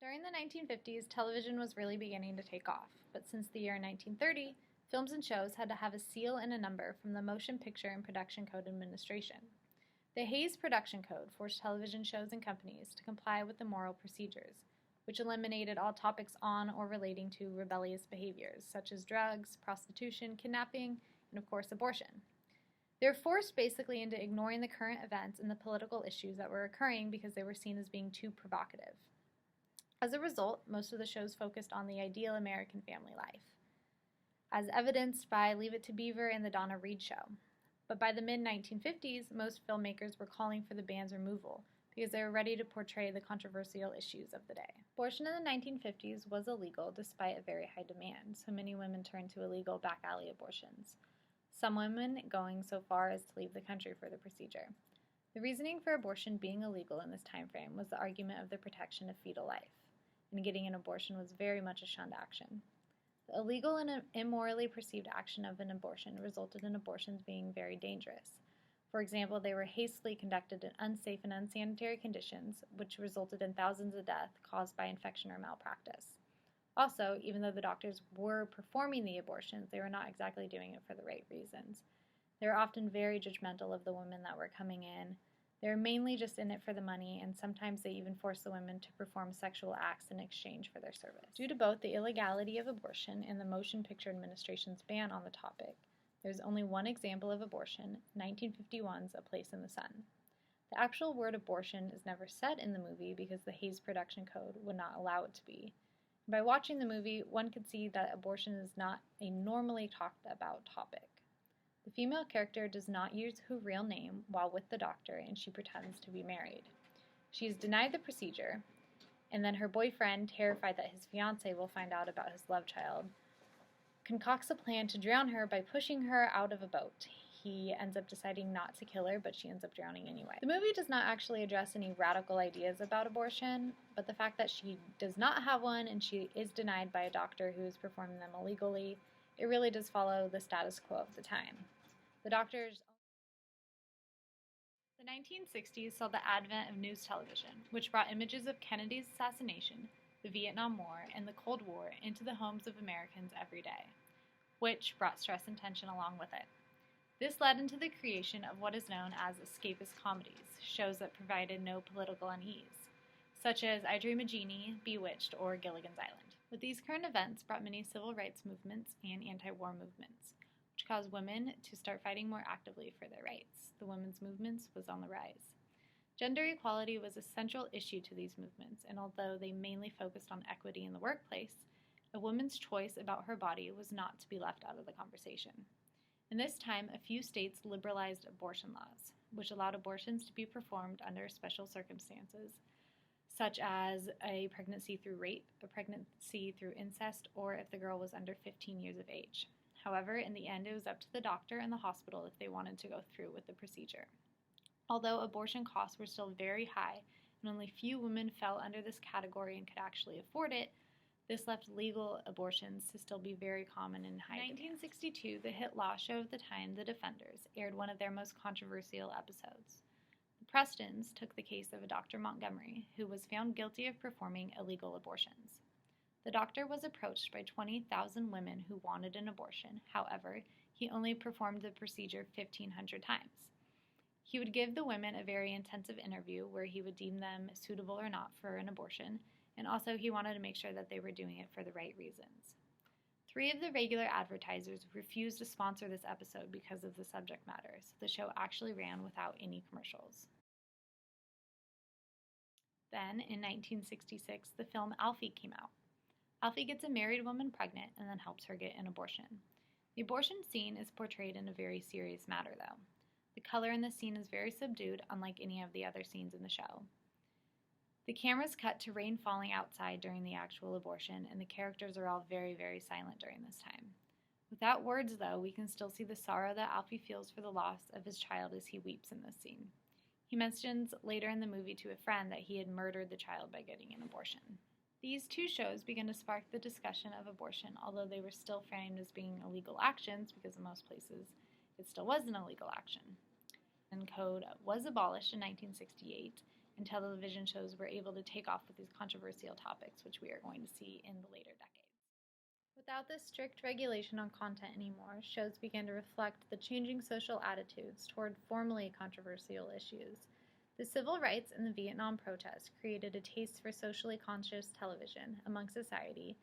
During the 1950s, television was really beginning to take off, but since the year 1930, films and shows had to have a seal and a number from the Motion Picture and Production Code Administration. The Hays Production Code forced television shows and companies to comply with the moral procedures, which eliminated all topics on or relating to rebellious behaviors, such as drugs, prostitution, kidnapping, and of course abortion. They were forced basically into ignoring the current events and the political issues that were occurring because they were seen as being too provocative. As a result, most of the shows focused on the ideal American family life, as evidenced by Leave It to Beaver and The Donna Reed Show. But by the mid-1950s, most filmmakers were calling for the ban's removal because they were ready to portray the controversial issues of the day. Abortion in the 1950s was illegal despite a very high demand, so many women turned to illegal back alley abortions, some women going so far as to leave the country for the procedure. The reasoning for abortion being illegal in this time frame was the argument of the protection of fetal life, and getting an abortion was very much a shunned action. The illegal and immorally perceived action of an abortion resulted in abortions being very dangerous. For example, they were hastily conducted in unsafe and unsanitary conditions, which resulted in thousands of deaths caused by infection or malpractice. Also, even though the doctors were performing the abortions, they were not exactly doing it for the right reasons. They were often very judgmental of the women that were coming in. They were mainly just in it for the money, and sometimes they even forced the women to perform sexual acts in exchange for their service. Due to both the illegality of abortion and the Motion Picture Administration's ban on the topic, there is only one example of abortion, 1951's A Place in the Sun. The actual word abortion is never said in the movie because the Hays Production Code would not allow it to be. And by watching the movie, one could see that abortion is not a normally talked about topic. The female character does not use her real name while with the doctor, and she pretends to be married. She is denied the procedure, and then her boyfriend, terrified that his fiancée will find out about his love child, concocts a plan to drown her by pushing her out of a boat. He ends up deciding not to kill her, but she ends up drowning anyway. The movie does not actually address any radical ideas about abortion, but the fact that she does not have one and she is denied by a doctor who is performing them illegally, it really does follow the status quo of the time. The 1960s saw the advent of news television, which brought images of Kennedy's assassination, the Vietnam War, and the Cold War into the homes of Americans every day, which brought stress and tension along with it. This led into the creation of what is known as escapist comedies, shows that provided no political unease, such as I Dream of Jeannie, Bewitched, or Gilligan's Island. But these current events brought many civil rights movements and anti-war movements, which caused women to start fighting more actively for their rights. The women's movements was on the rise. Gender equality was a central issue to these movements, and although they mainly focused on equity in the workplace, a woman's choice about her body was not to be left out of the conversation. In this time, a few states liberalized abortion laws, which allowed abortions to be performed under special circumstances, such as a pregnancy through rape, a pregnancy through incest, or if the girl was under 15 years of age. However, in the end, it was up to the doctor and the hospital if they wanted to go through with the procedure. Although abortion costs were still very high, and only few women fell under this category and could actually afford it, this left legal abortions to still be very common in high demand. In 1962, the hit law show of the time, The Defenders, aired one of their most controversial episodes. The Prestons took the case of a Dr. Montgomery, who was found guilty of performing illegal abortions. The doctor was approached by 20,000 women who wanted an abortion. However, he only performed the procedure 1,500 times. He would give the women a very intensive interview where he would deem them suitable or not for an abortion, and also he wanted to make sure that they were doing it for the right reasons. 3 of the regular advertisers refused to sponsor this episode because of the subject matter, so the show actually ran without any commercials. Then, in 1966, the film Alfie came out. Alfie gets a married woman pregnant and then helps her get an abortion. The abortion scene is portrayed in a very serious manner, though. The color in the scene is very subdued, unlike any of the other scenes in the show. The camera's cut to rain falling outside during the actual abortion, and the characters are all very, very silent during this time. Without words, though, we can still see the sorrow that Alfie feels for the loss of his child as he weeps in this scene. He mentions later in the movie to a friend that he had murdered the child by getting an abortion. These 2 shows began to spark the discussion of abortion, although they were still framed as being illegal actions, because in most places it still was an illegal action. And code was abolished in 1968, and television shows were able to take off with these controversial topics, which we are going to see in the later decades. Without this strict regulation on content anymore, shows began to reflect the changing social attitudes toward formerly controversial issues. The civil rights and the Vietnam protests created a taste for socially conscious television among society,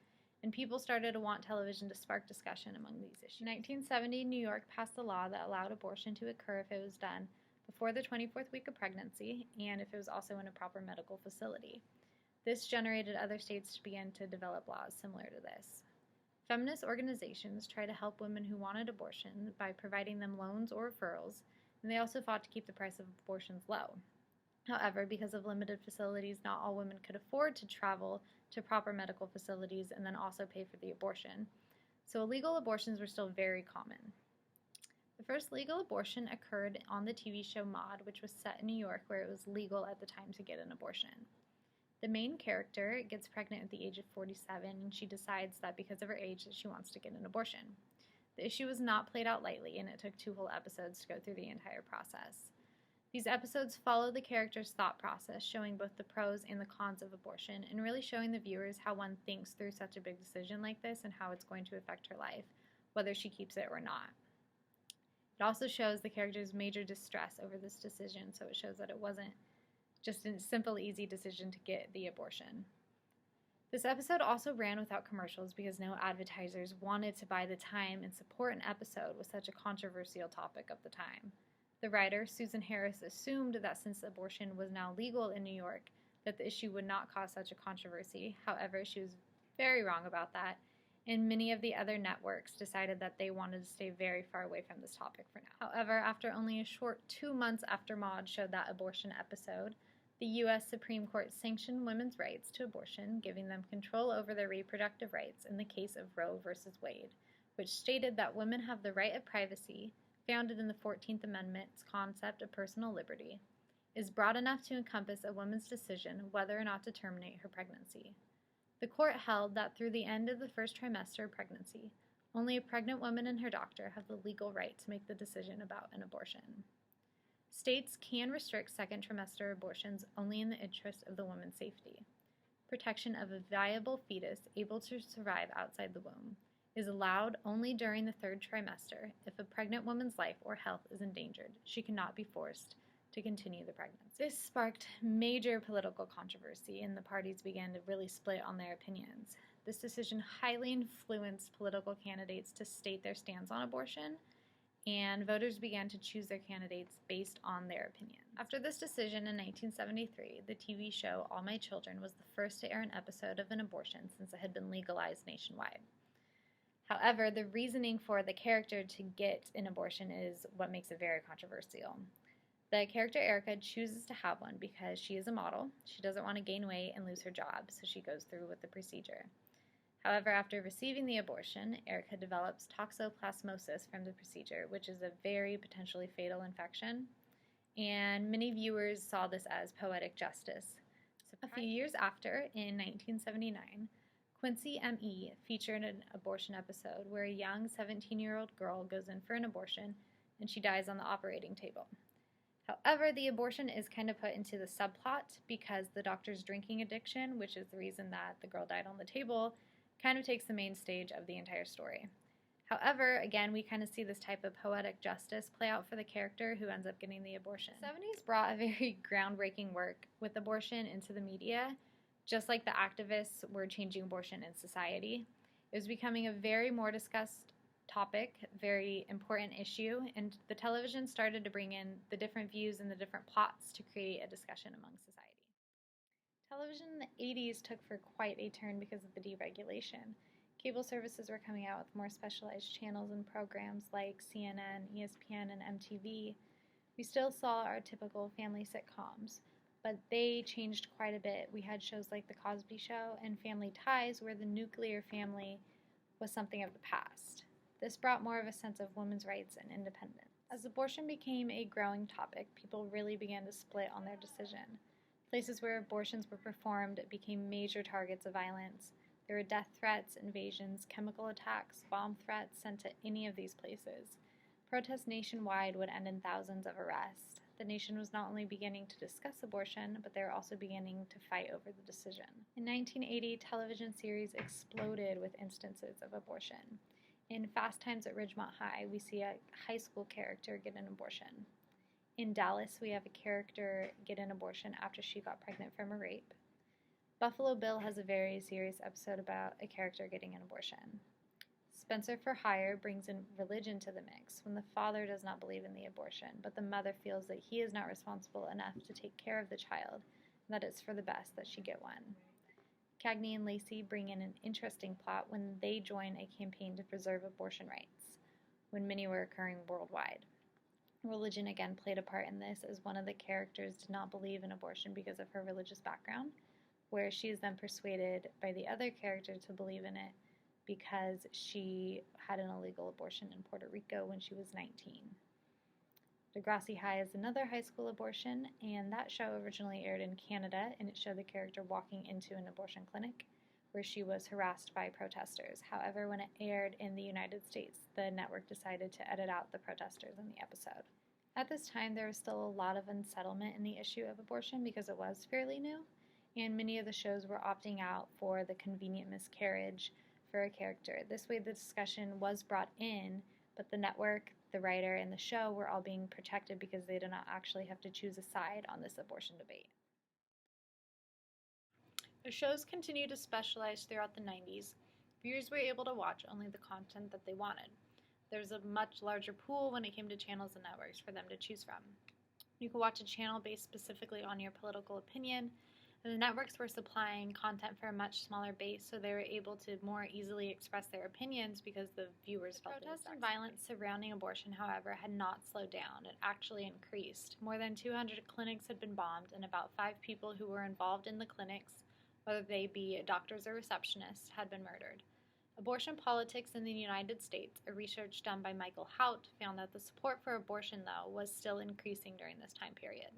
and people started to want television to spark discussion among these issues. In 1970, New York passed a law that allowed abortion to occur if it was done before the 24th week of pregnancy and if it was also in a proper medical facility. This generated other states to begin to develop laws similar to this. Feminist organizations tried to help women who wanted abortion by providing them loans or referrals, and they also fought to keep the price of abortions low. However, because of limited facilities, not all women could afford to travel to proper medical facilities and then also pay for the abortion. So illegal abortions were still very common. The first legal abortion occurred on the TV show Maude, which was set in New York, where it was legal at the time to get an abortion. The main character gets pregnant at the age of 47, and she decides that because of her age that she wants to get an abortion. The issue was not played out lightly, and it took 2 whole episodes to go through the entire process. These episodes follow the character's thought process, showing both the pros and the cons of abortion, and really showing the viewers how one thinks through such a big decision like this and how it's going to affect her life, whether she keeps it or not. It also shows the character's major distress over this decision, so it shows that it wasn't just a simple, easy decision to get the abortion. This episode also ran without commercials because no advertisers wanted to buy the time and support an episode with such a controversial topic of the time. The writer, Susan Harris, assumed that since abortion was now legal in New York, that the issue would not cause such a controversy. However, she was very wrong about that, and many of the other networks decided that they wanted to stay very far away from this topic for now. However, after only a short 2 months after Maude showed that abortion episode, the U.S. Supreme Court sanctioned women's rights to abortion, giving them control over their reproductive rights in the case of Roe v. Wade, which stated that women have the right of privacy, founded in the 14th Amendment's concept of personal liberty, is broad enough to encompass a woman's decision whether or not to terminate her pregnancy. The court held that through the end of the first trimester of pregnancy, only a pregnant woman and her doctor have the legal right to make the decision about an abortion. States can restrict second trimester abortions only in the interest of the woman's safety. Protection of a viable fetus able to survive outside the womb is allowed only during the 3rd trimester. If a pregnant woman's life or health is endangered, she cannot be forced to continue the pregnancy. This sparked major political controversy, and the parties began to really split on their opinions. This decision highly influenced political candidates to state their stance on abortion, and voters began to choose their candidates based on their opinion. After this decision in 1973, the TV show All My Children was the first to air an episode of an abortion since it had been legalized nationwide. However, the reasoning for the character to get an abortion is what makes it very controversial. The character Erica chooses to have one because she is a model. She doesn't want to gain weight and lose her job, so she goes through with the procedure. However, after receiving the abortion, Erica develops toxoplasmosis from the procedure, which is a very potentially fatal infection, and many viewers saw this as poetic justice. A few years after, in 1979, Quincy M.E. featured an abortion episode where a young 17-year-old girl goes in for an abortion and she dies on the operating table. However, the abortion is kind of put into the subplot because the doctor's drinking addiction, which is the reason that the girl died on the table, kind of takes the main stage of the entire story. However, again, we kind of see this type of poetic justice play out for the character who ends up getting the abortion. The 70s brought a very groundbreaking work with abortion into the media, just like the activists were changing abortion in society. It was becoming a very more discussed topic, very important issue, and the television started to bring in the different views and the different plots to create a discussion among society. Television in the 80s took for quite a turn because of the deregulation. Cable services were coming out with more specialized channels and programs like CNN, ESPN, and MTV. We still saw our typical family sitcoms, but they changed quite a bit. We had shows like The Cosby Show and Family Ties, where the nuclear family was something of the past. This brought more of a sense of women's rights and independence. As abortion became a growing topic, people really began to split on their decision. Places where abortions were performed became major targets of violence. There were death threats, invasions, chemical attacks, bomb threats sent to any of these places. Protests nationwide would end in thousands of arrests. the nation was not only beginning to discuss abortion, but they were also beginning to fight over the decision. In 1980, television series exploded with instances of abortion. In Fast Times at Ridgemont High, we see a high school character get an abortion. In Dallas, we have a character get an abortion after she got pregnant from a rape. Buffalo Bill has a very serious episode about a character getting an abortion. Spencer for Hire brings in religion to the mix when the father does not believe in the abortion, but the mother feels that he is not responsible enough to take care of the child, and that it's for the best that she get one. Cagney and Lacey bring in an interesting plot when they join a campaign to preserve abortion rights, when many were occurring worldwide. Religion again played a part in this, as one of the characters did not believe in abortion because of her religious background, where she is then persuaded by the other character to believe in it because she had an illegal abortion in Puerto Rico when she was 19. Degrassi High is another high school abortion, and that show originally aired in Canada, and it showed the character walking into an abortion clinic where she was harassed by protesters. However, when it aired in the United States, the network decided to edit out the protesters in the episode. At this time, there was still a lot of unsettlement in the issue of abortion because it was fairly new, and many of the shows were opting out for the convenient miscarriage for a character. This way, the discussion was brought in, but the network, the writer, and the show were all being protected because they did not actually have to choose a side on this abortion debate. As shows continued to specialize throughout the 90s, viewers were able to watch only the content that they wanted. There was a much larger pool when it came to channels and networks for them to choose from. You could watch a channel based specifically on your political opinion, and the networks were supplying content for a much smaller base, so they were able to more easily express their opinions because the viewers felt it. Protests and violence surrounding abortion, however, had not slowed down. It actually increased. More than 200 clinics had been bombed, and about 5 people who were involved in the clinics, whether they be doctors or receptionists, had been murdered. Abortion politics in the United States, a research done by Michael Hout, found that the support for abortion, though, was still increasing during this time period.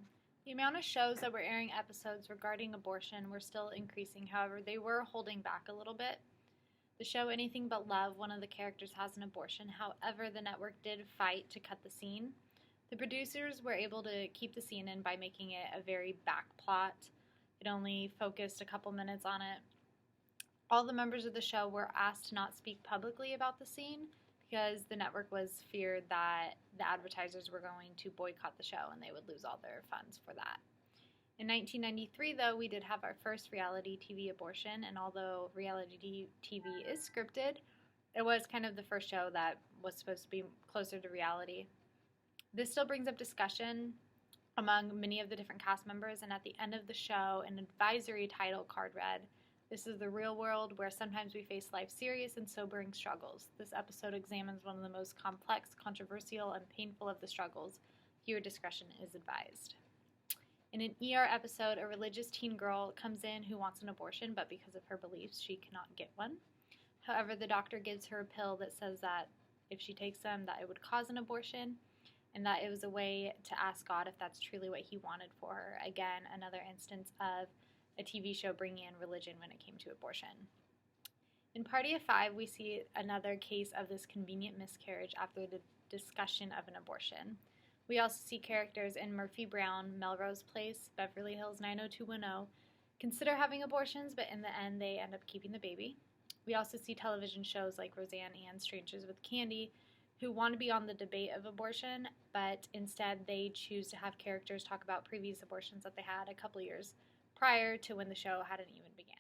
The amount of shows that were airing episodes regarding abortion were still increasing, however, they were holding back a little bit. The show Anything But Love, one of the characters has an abortion, however, the network did fight to cut the scene. The producers were able to keep the scene in by making it a very back plot. It only focused a couple minutes on it. All the members of the show were asked to not speak publicly about the scene because the network was feared that the advertisers were going to boycott the show and they would lose all their funds for that. In 1993, though, we did have our first reality TV abortion, and although reality TV is scripted, it was kind of the first show that was supposed to be closer to reality. This still brings up discussion among many of the different cast members, and at the end of the show, an advisory title card read, "This is the real world where sometimes we face life's serious and sobering struggles. This episode examines one of the most complex, controversial, and painful of the struggles. Viewer discretion is advised." In an ER episode, a religious teen girl comes in who wants an abortion, but because of her beliefs, she cannot get one. However, the doctor gives her a pill that says that if she takes them, that it would cause an abortion, and that it was a way to ask God if that's truly what he wanted for her. Again, another instance of a TV show bringing in religion when it came to abortion. In Party of Five, we see another case of this convenient miscarriage after the discussion of an abortion. We also see characters in Murphy Brown, Melrose Place, Beverly Hills 90210 consider having abortions, but in the end they end up keeping the baby. We also see television shows like Roseanne and Strangers with Candy who want to be on the debate of abortion, but instead they choose to have characters talk about previous abortions that they had a couple years prior to when the show hadn't even began.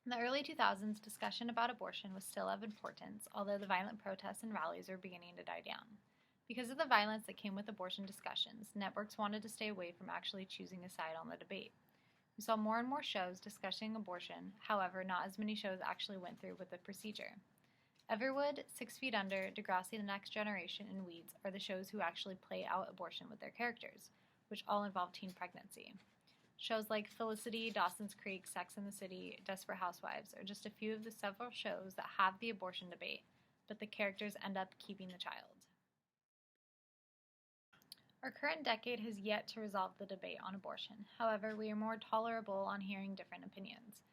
In the early 2000s, discussion about abortion was still of importance, although the violent protests and rallies were beginning to die down. Because of the violence that came with abortion discussions, networks wanted to stay away from actually choosing a side on the debate. We saw more and more shows discussing abortion, however, not as many shows actually went through with the procedure. Everwood, 6 Feet Under, Degrassi the Next Generation, and Weeds are the shows who actually play out abortion with their characters, which all involve teen pregnancy. Shows like Felicity, Dawson's Creek, Sex and the City, Desperate Housewives are just a few of the several shows that have the abortion debate, but the characters end up keeping the child. Our current decade has yet to resolve the debate on abortion. However, we are more tolerable on hearing different opinions.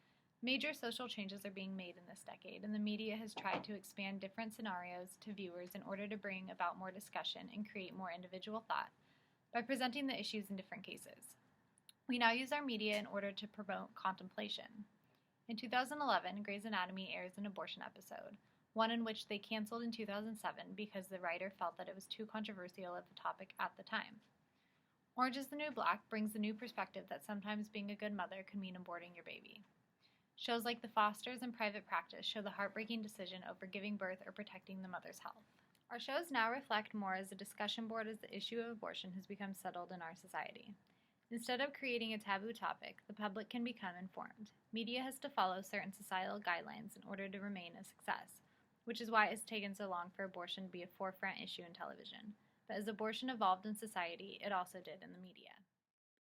Major social changes are being made in this decade, and the media has tried to expand different scenarios to viewers in order to bring about more discussion and create more individual thought. by presenting the issues in different cases. We now use our media in order to promote contemplation. In 2011, Grey's Anatomy airs an abortion episode, one in which they canceled in 2007 because the writer felt that it was too controversial of a topic at the time. Orange is the New Black brings the new perspective that sometimes being a good mother could mean aborting your baby. Shows like The Fosters and Private Practice show the heartbreaking decision over giving birth or protecting the mother's health. Our shows now reflect more as a discussion board as the issue of abortion has become settled in our society. Instead of creating a taboo topic, the public can become informed. Media has to follow certain societal guidelines in order to remain a success, which is why it's taken so long for abortion to be a forefront issue in television. But as abortion evolved in society, it also did in the media.